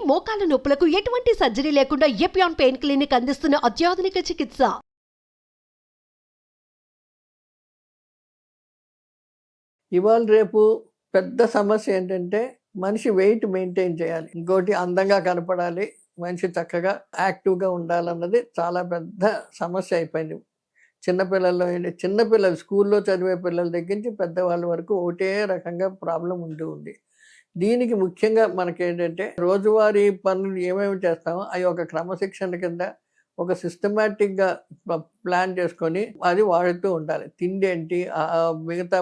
మోకాల నొప్పులకు ఎటువంటి సర్జరీ లేకుండా ఎపియాన్ పెయిన్ క్లినిక్ అందిస్తున్న అత్యాధునిక చికిత్స. ఇవాళ రేపు పెద్ద సమస్య ఏంటంటే మనిషి వెయిట్ మెయింటైన్ చేయాలి, ఇంకోటి అందంగా కనపడాలి, మనిషి చక్కగా యాక్టివ్గా ఉండాలన్నది చాలా పెద్ద సమస్య అయిపోయింది. చిన్నపిల్లల్లో చిన్నపిల్లలు స్కూల్లో చదివే పిల్లల దగ్గర నుంచి పెద్దవాళ్ళ వరకు ఒకటే రకంగా ప్రాబ్లం ఉంది. దీనికి ముఖ్యంగా మనకేంటంటే రోజువారీ పనులు ఏమేమి చేస్తామో అవి ఒక క్రమశిక్షణ కింద ఒక సిస్టమేటిక్గా ప్లాన్ చేసుకొని అది వాడుతూ ఉండాలి. తిండి ఏంటి, మిగతా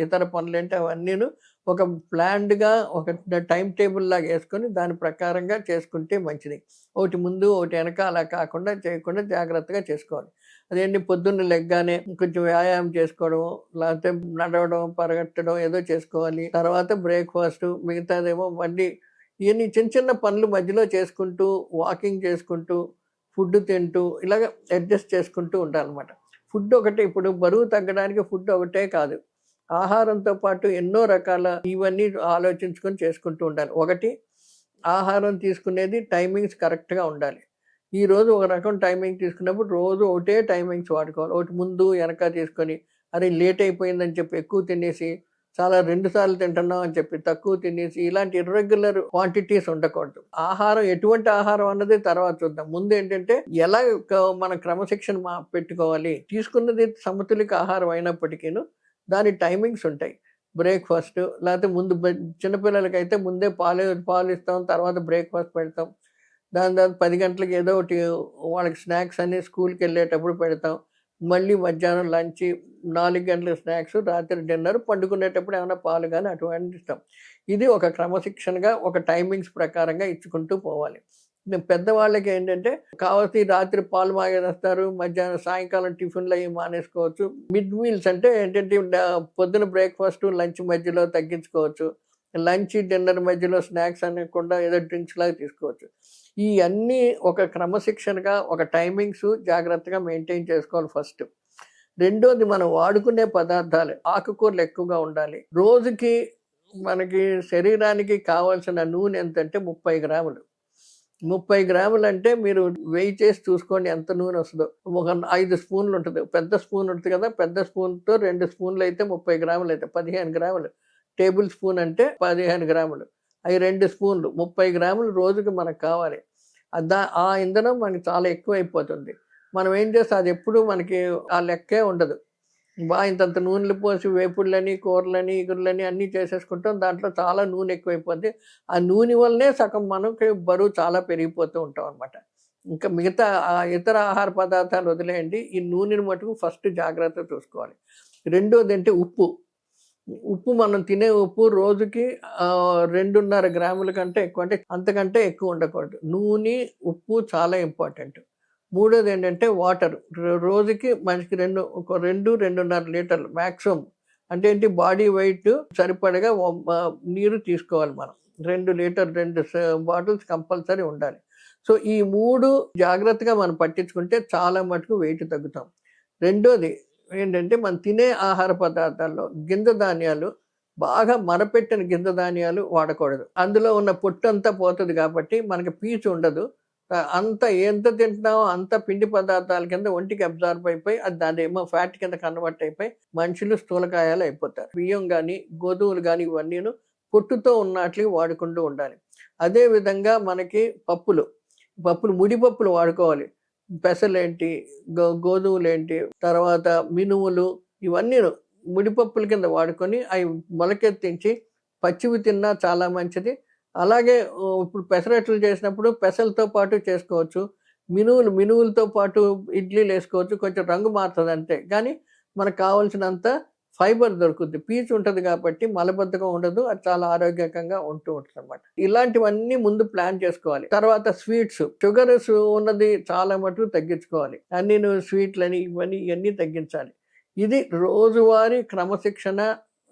ఇతర పనులు ఏంటి, అవన్నీను ఒక ప్లాన్డ్గా ఒక టైం టేబుల్ లాగా వేసుకొని దాని ప్రకారంగా చేసుకుంటే మంచిది. ఒకటి ముందు ఒకటి వెనక అలా కాకుండా చేయకుండా జాగ్రత్తగా చేసుకోవాలి. అదేంటి పొద్దున్న లెగ్గానే కొంచెం వ్యాయామం చేసుకోవడం, లేకపోతే నడవడం, పరిగెత్తడం ఏదో చేసుకోవాలి. తర్వాత బ్రేక్ఫాస్ట్, మిగతాదేమో మళ్ళీ ఇవన్నీ చిన్న చిన్న పనులు మధ్యలో చేసుకుంటూ, వాకింగ్ చేసుకుంటూ, ఫుడ్ తింటూ ఇలాగ అడ్జస్ట్ చేసుకుంటూ ఉండాలన్నమాట. ఫుడ్ ఒకటే, ఇప్పుడు బరువు తగ్గడానికి ఫుడ్ ఒకటే కాదు, ఆహారంతో పాటు ఎన్నో రకాల ఇవన్నీ ఆలోచించుకొని చేసుకుంటూ ఉండాలి. ఒకటి, ఆహారం తీసుకునేది టైమింగ్స్ కరెక్ట్గా ఉండాలి. ఈరోజు ఒక రకం టైమింగ్ తీసుకున్నప్పుడు రోజు ఒకటే టైమింగ్స్ వాడుకోవాలి. ఒకటి ముందు వెనక తీసుకొని అరే లేట్ అయిపోయిందని చెప్పి ఎక్కువ తినేసి, చాలా 2 సార్లు తింటున్నాం అని చెప్పి తక్కువ తినేసి, ఇలాంటి ఇర్రెగ్యులర్ క్వాంటిటీస్ ఉండకూడదు. ఆహారం ఎటువంటి ఆహారం అన్నది తర్వాత చూద్దాం. ముందు ఏంటంటే ఎలా మన క్రమశిక్షణ పెట్టుకోవాలి. తీసుకున్నది సమతులిక ఆహారం అయినప్పటికీ దాని టైమింగ్స్ ఉంటాయి. బ్రేక్ఫాస్ట్, లేకపోతే ముందు చిన్నపిల్లలకైతే ముందే పాలు ఇస్తాం, తర్వాత బ్రేక్ఫాస్ట్ పెడతాం. దాని తర్వాత 10 గంటలకు ఏదో ఒకటి వాళ్ళకి స్నాక్స్ అన్ని స్కూల్కి వెళ్ళేటప్పుడు పెడతాం. మళ్ళీ మధ్యాహ్నం లంచ్, 4 గంటలకు స్నాక్స్, రాత్రి డిన్నర్, పండుకునేటప్పుడు ఏమైనా పాలు కానీ అటువంటి ఇస్తాం. ఇది ఒక క్రమశిక్షణగా ఒక టైమింగ్స్ ప్రకారంగా ఇచ్చుకుంటూ పోవాలి. పెద్దవాళ్ళకి ఏంటంటే కావాల్సి రాత్రి పాలు మానేస్తారు, మధ్యాహ్నం సాయంకాలం టిఫిన్లు అవి మానేసుకోవచ్చు. మిడ్ మీల్స్ అంటే ఏంటంటే పొద్దున బ్రేక్ఫాస్ట్ లంచ్ మధ్యలో తగ్గించుకోవచ్చు. లంచ్ డిన్నర్ మధ్యలో స్నాక్స్ అనకుండా ఏదో డ్రింక్స్ లాగా తీసుకోవచ్చు. ఈ అన్నీ ఒక క్రమశిక్షణగా ఒక టైమింగ్స్ జాగ్రత్తగా మెయింటైన్ చేసుకోవాలి ఫస్ట్. రెండోది, మనం వాడుకునే పదార్థాలు, ఆకుకూరలు ఎక్కువగా ఉండాలి. రోజుకి మనకి శరీరానికి కావాల్సిన నూనె ఎంతంటే 30 గ్రాములు. 30 గ్రాములు అంటే మీరు వెయ్యి చేసి చూసుకోండి ఎంత నూనె వస్తుందో. ఒక 5 స్పూన్లు ఉంటుంది, పెద్ద స్పూన్ ఉంటుంది కదా, పెద్ద స్పూన్తో 2 స్పూన్లు అయితే 30 గ్రాములు అయితే 15 గ్రాములు. టేబుల్ స్పూన్ అంటే 15 గ్రాములు, అవి 2 స్పూన్లు, 30 గ్రాములు రోజుకి మనకు కావాలి. ఆ ఇంధనం మనకి చాలా ఎక్కువ అయిపోతుంది. మనం ఏం చేస్తాం, అది ఎప్పుడు మనకి ఆ లెక్కే ఉండదు. ఇంతంత నూనెలు పోసి వేపుళ్ళని, కూరలని, ఇగుర్లని అన్నీ చేసేసుకుంటాం. దాంట్లో చాలా నూనె ఎక్కువైపోద్ది. ఆ నూనె వల్లనే సగం మనకి బరువు చాలా పెరిగిపోతూ ఉంటాం అనమాట. ఇంకా మిగతా ఇతర ఆహార పదార్థాలు వదిలేయండి, ఈ నూనెని మటుకు ఫస్ట్ జాగ్రత్త చూసుకోవాలి. రెండోది అంటే ఉప్పు. మనం తినే ఉప్పు రోజుకి 2.5 గ్రాముల కంటే ఎక్కువ, అంటే అంతకంటే ఎక్కువ ఉండకూడదు. నూనె, ఉప్పు చాలా ఇంపార్టెంట్. మూడోది ఏంటంటే వాటర్. రోజుకి మనిషికి 2.5 లీటర్లు మ్యాక్సిమం. అంటే ఏంటి, బాడీ వెయిట్ సరిపడగా నీరు తీసుకోవాలి మనం. 2 లీటర్ 2 బాటిల్స్ కంపల్సరీ ఉండాలి. సో ఈ 3 జాగ్రత్తగా మనం పట్టించుకుంటే చాలా మటుకు వెయిట్ తగ్గుతాం. రెండోది ఏంటంటే, మనం తినే ఆహార పదార్థాల్లో గింజ ధాన్యాలు, బాగా మరపెట్టిన గింజ ధాన్యాలు వాడకూడదు. అందులో ఉన్న పొట్టంతా పోతుంది కాబట్టి మనకి పీచు ఉండదు. ఎంత తింటున్నామో అంత పిండి పదార్థాల కింద ఒంటికి అబ్జార్బ్ అయిపోయి అది దాని ఏమో ఫ్యాట్ కింద కన్వర్ట్ అయిపోయి మనుషులు స్థూలకాయాలు అయిపోతారు. బియ్యం కానీ గోధుమలు కానీ ఇవన్నీను పొట్టుతో ఉన్నట్లు వాడుకుంటూ ఉండాలి. అదేవిధంగా మనకి పప్పులు ముడిపప్పులు వాడుకోవాలి. పెసలేంటి, గోధుమలేంటి, తర్వాత మినుములు, ఇవన్నీ ముడిపప్పుల కింద వాడుకొని అవి మొలకెత్తించి పచ్చివి తిన్నా చాలా మంచిది. అలాగే ఇప్పుడు పెసరట్లు చేసినప్పుడు పెసలతో పాటు చేసుకోవచ్చు. మినువులతో పాటు ఇడ్లీలు వేసుకోవచ్చు. కొంచెం రంగు మారుతుంది అంతే, కానీ మనకు కావాల్సినంత ఫైబర్ దొరుకుద్ది. పీచు ఉంటుంది కాబట్టి మలబద్ధకం ఉండదు, అది చాలా ఆరోగ్యకంగా ఉంటుంది అనమాట. ఇలాంటివన్నీ ముందు ప్లాన్ చేసుకోవాలి. తర్వాత స్వీట్స్, షుగర్స్ ఉన్నది చాలా మటుకు తగ్గించుకోవాలి. అన్ని స్వీట్లని ఇవన్నీ తగ్గించాలి. ఇది రోజువారీ క్రమశిక్షణ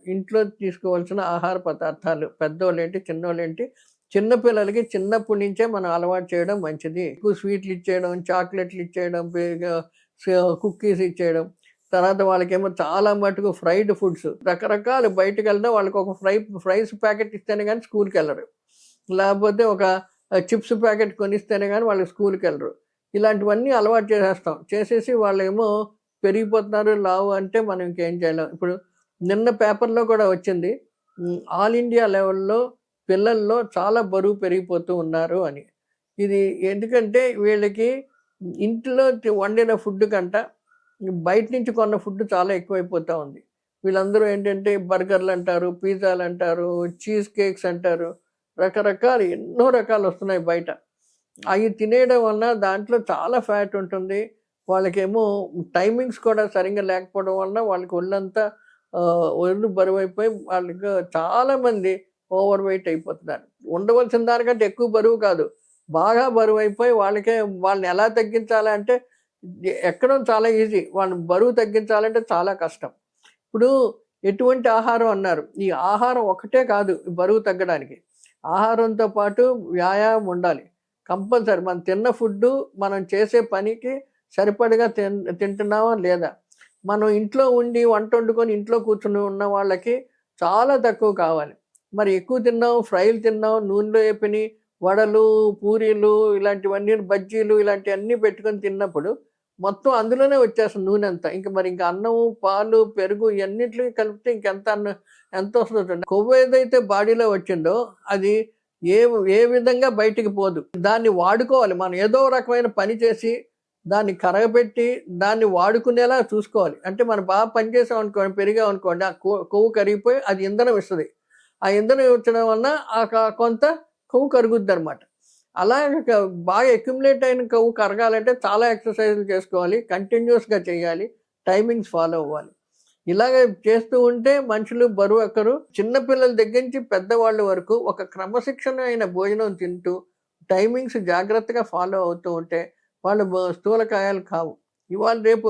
ఇంట్లో తీసుకోవాల్సిన ఆహార పదార్థాలు. పెద్దోళ్ళేంటి, చిన్నోళ్ళేంటి, చిన్నపిల్లలకి చిన్నప్పటి నుంచే మనం అలవాటు చేయడం మంచిది. ఎక్కువ స్వీట్లు ఇచ్చేయడం, చాక్లెట్లు ఇచ్చేయడం, కుక్కీస్ ఇచ్చేయడం, తర్వాత వాళ్ళకేమో చాలా మటుకు ఫ్రైడ్ ఫుడ్స్, రకరకాలు. బయటకు వెళ్ళినా వాళ్ళకి ఒక ఫ్రైస్ ప్యాకెట్ ఇస్తేనే కానీ స్కూల్కి వెళ్ళరు. లేకపోతే ఒక చిప్స్ ప్యాకెట్ కొనిస్తేనే కానీ వాళ్ళు స్కూల్కి వెళ్ళరు. ఇలాంటివన్నీ అలవాటు చేసేస్తాం. చేసేసి వాళ్ళేమో పెరిగిపోతున్నారు లావు అంటే మనం ఇంకేం చేయలేం. ఇప్పుడు నిన్న పేపర్లో కూడా వచ్చింది, ఆల్ ఇండియా లెవెల్లో పిల్లల్లో చాలా బరువు పెరిగిపోతూ ఉన్నారు అని. ఇది ఎందుకంటే వీళ్ళకి ఇంట్లో వండిన ఫుడ్ కంట బయట నుంచి కొన్న ఫుడ్ చాలా ఎక్కువైపోతూ ఉంది. వీళ్ళందరూ ఏంటంటే బర్గర్లు అంటారు, పిజ్జాలు అంటారు, చీజ్ కేక్స్ అంటారు, రకరకాలు ఎన్నో రకాలు వస్తున్నాయి బయట. అవి తినేయడం వల్ల దాంట్లో చాలా ఫ్యాట్ ఉంటుంది. వాళ్ళకేమో టైమింగ్స్ కూడా సరిగ్గా లేకపోవడం వల్ల వాళ్ళకి ఒళ్ళంతా ఒళ్ళు బరువైపోయి వాళ్ళకి చాలామంది ఓవర్ వెయిట్ అయిపోతున్నారు. ఉండవలసిన దానికంటే ఎక్కువ బరువు కాదు, బాగా బరువు అయిపోయి వాళ్ళని ఎలా తగ్గించాలంటే ఎక్కడం చాలా ఈజీ, వాళ్ళని బరువు తగ్గించాలంటే చాలా కష్టం. ఇప్పుడు ఎటువంటి ఆహారం అన్నారు, ఈ ఆహారం ఒకటే కాదు బరువు తగ్గడానికి. ఆహారంతో పాటు వ్యాయామం ఉండాలి కంపల్సరీ. మనం తిన్న ఫుడ్డు మనం చేసే పనికి సరిపడగా తింటున్నామా లేదా. మనం ఇంట్లో ఉండి వంట వండుకొని ఇంట్లో కూర్చుని ఉన్న వాళ్ళకి చాలా తక్కువ కావాలి. మరి ఎక్కువ తిన్నాం, ఫ్రైలు తిన్నాం, నూనెలో వేపిని వడలు, పూరీలు, ఇలాంటివన్నీ బజ్జీలు ఇలాంటివన్నీ పెట్టుకొని తిన్నప్పుడు మొత్తం అందులోనే వచ్చేస్తుంది నూనె అంతా. ఇంకా అన్నము, పాలు, పెరుగు ఇవన్నిటికి కలిపితే ఎంత వస్తుందో. కొవ్వు ఏదైతే బాడీలో వచ్చిందో అది ఏ విధంగా బయటికి పోదు. దాన్ని వాడుకోవాలి. మనం ఏదో రకమైన పని చేసి దాన్ని కరగబెట్టి దాన్ని వాడుకునేలా చూసుకోవాలి. అంటే మనం బాగా పనిచేసాం అనుకోండి, పెరిగాం అనుకోండి, ఆ కొవ్వు కరిగిపోయి అది ఇంధనం ఇస్తుంది. ఆ ఇంధనం ఇచ్చడం వలన కొంత కొవ్వు కరుగుద్ది అనమాట. అలాగే బాగా అక్యుములేట్ అయిన కొవ్వు కరగాలంటే చాలా ఎక్సర్సైజులు చేసుకోవాలి, కంటిన్యూస్గా చేయాలి, టైమింగ్స్ ఫాలో అవ్వాలి. ఇలాగ చేస్తూ ఉంటే మనుషులు బరువు ఎక్కరు. చిన్నపిల్లల దగ్గర నుంచి పెద్దవాళ్ళ వరకు ఒక క్రమశిక్షణ అయిన భోజనం తింటూ టైమింగ్స్ జాగ్రత్తగా ఫాలో అవుతూ ఉంటే వాళ్ళు స్థూలకాయాలు కావు. ఇవాళ రేపు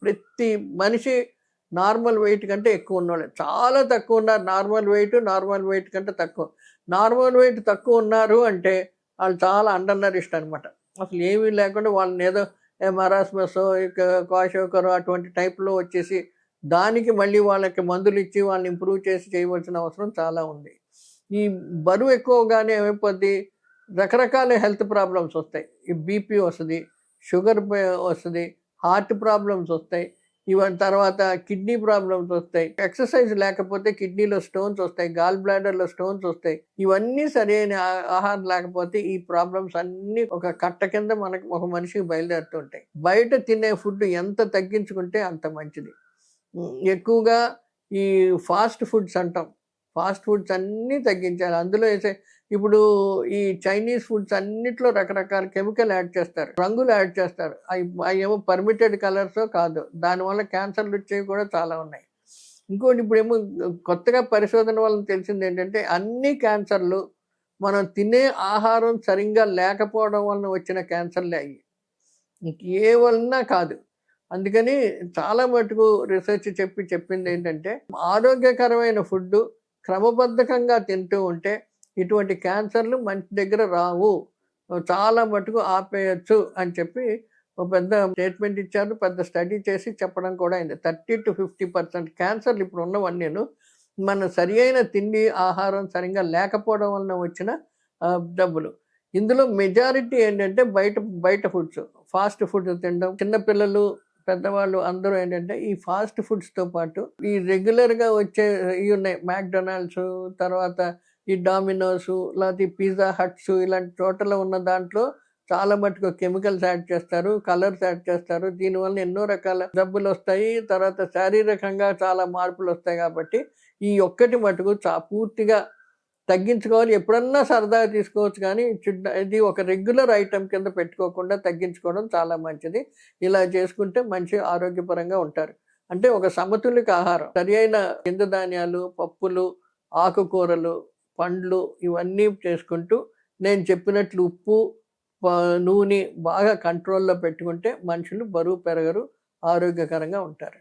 ప్రతి మనిషి నార్మల్ వెయిట్ కంటే ఎక్కువ ఉన్నవాళ్ళు చాలా తక్కువ ఉన్నారు. నార్మల్ వెయిట్ కంటే తక్కువ. నార్మల్ వెయిట్ తక్కువ ఉన్నారు అంటే వాళ్ళు చాలా అండర్ నరిష్డ్ అనమాట. అసలు ఏమీ లేకుండా వాళ్ళని ఏదో మరాస్మస్, క్వాషోకరు అటువంటి టైప్లో వచ్చేసి దానికి మళ్ళీ వాళ్ళకి మందులు ఇచ్చి వాళ్ళని ఇంప్రూవ్ చేసి చేయవలసిన అవసరం చాలా ఉంది. ఈ బరువు ఎక్కువగానే ఏమైపోద్ది, రకరకాల హెల్త్ ప్రాబ్లమ్స్ వస్తాయి. ఈ బీపీ వస్తుంది, షుగర్ వస్తుంది, హార్ట్ ప్రాబ్లమ్స్ వస్తాయి, ఇవన్నీ తర్వాత కిడ్నీ ప్రాబ్లమ్స్ వస్తాయి. ఎక్సర్సైజ్ లేకపోతే కిడ్నీలో స్టోన్స్ వస్తాయి, గాల్ బ్లాడర్లో స్టోన్స్ వస్తాయి. ఇవన్నీ సరైన ఆహారం లేకపోతే ఈ ప్రాబ్లమ్స్ అన్నీ ఒక కట్ట కింద ఒక మనిషికి బయలుదేరుతుంటాయి. బయట తినే ఫుడ్ ఎంత తగ్గించుకుంటే అంత మంచిది. ఎక్కువగా ఈ ఫాస్ట్ ఫుడ్స్ అంటాం, ఫాస్ట్ ఫుడ్స్ అన్నీ తగ్గించాలి. అందులో ఇప్పుడు ఈ చైనీస్ ఫుడ్స్ అన్నిట్లో రకరకాల కెమికల్ యాడ్ చేస్తారు, రంగులు యాడ్ చేస్తారు. అవి ఏమో పర్మిటెడ్ కలర్సో కాదు, దానివల్ల క్యాన్సర్లు వచ్చేవి కూడా చాలా ఉన్నాయి. ఇంకోటి ఇప్పుడేమో కొత్తగా పరిశోధన వల్ల తెలిసింది ఏంటంటే అన్ని క్యాన్సర్లు మనం తినే ఆహారం సరిగ్గా లేకపోవడం వలన వచ్చిన క్యాన్సర్లే అయ్యి, ఏ వలన కాదు. అందుకని చాలా మటుకు రీసెర్చ్ చెప్పింది ఏంటంటే ఆరోగ్యకరమైన ఫుడ్ క్రమబద్ధకంగా తింటూ ఉంటే ఇటువంటి క్యాన్సర్లు మంచి దగ్గర రావు, చాలా మటుకు ఆపేయచ్చు అని చెప్పి ఒక పెద్ద స్టేట్మెంట్ ఇచ్చారు. పెద్ద స్టడీ చేసి చెప్పడం కూడా అయింది. 30 to 50% క్యాన్సర్లు ఇప్పుడు ఉన్నవన్నీ మన సరి అయిన తిండి ఆహారం సరిగ్గా లేకపోవడం వలన వచ్చిన జబ్బులు. ఇందులో మెజారిటీ ఏంటంటే బయట ఫుడ్స్, ఫాస్ట్ ఫుడ్స్ తినడం. చిన్నపిల్లలు, పెద్దవాళ్ళు అందరూ ఏంటంటే ఈ ఫాస్ట్ ఫుడ్స్తో పాటు ఈ రెగ్యులర్గా వచ్చే ఇవి ఉన్నాయి, మ్యాక్డొనాల్డ్స్, తర్వాత ఈ డామినోస్, లేకపోతే పిజ్జా హట్స్, ఇలాంటి చోట్ల ఉన్న దాంట్లో చాలా మటుకు కెమికల్స్ యాడ్ చేస్తారు, కలర్స్ యాడ్ చేస్తారు. దీనివల్ల ఎన్నో రకాల జబ్బులు వస్తాయి, తర్వాత శారీరకంగా చాలా మార్పులు వస్తాయి. కాబట్టి ఈ ఒక్కటి మటుకు పూర్తిగా తగ్గించుకోవాలి. ఎప్పుడన్నా సరదాగా తీసుకోవచ్చు, కానీ ఇది ఒక రెగ్యులర్ ఐటెం కింద పెట్టుకోకుండా తగ్గించుకోవడం చాలా మంచిది. ఇలా చేసుకుంటే మంచి ఆరోగ్యపరంగా ఉంటారు. అంటే ఒక సమతుల్య ఆహారం, సరి అయిన గింజ ధాన్యాలు, పప్పులు, ఆకుకూరలు, పండ్లు ఇవన్నీ చేసుకుంటూ నేను చెప్పినట్లు ఉప్పు, నూనె బాగా కంట్రోల్లో పెట్టుకుంటే మనుషులు బరువు పెరగరు, ఆరోగ్యకరంగా ఉంటారు.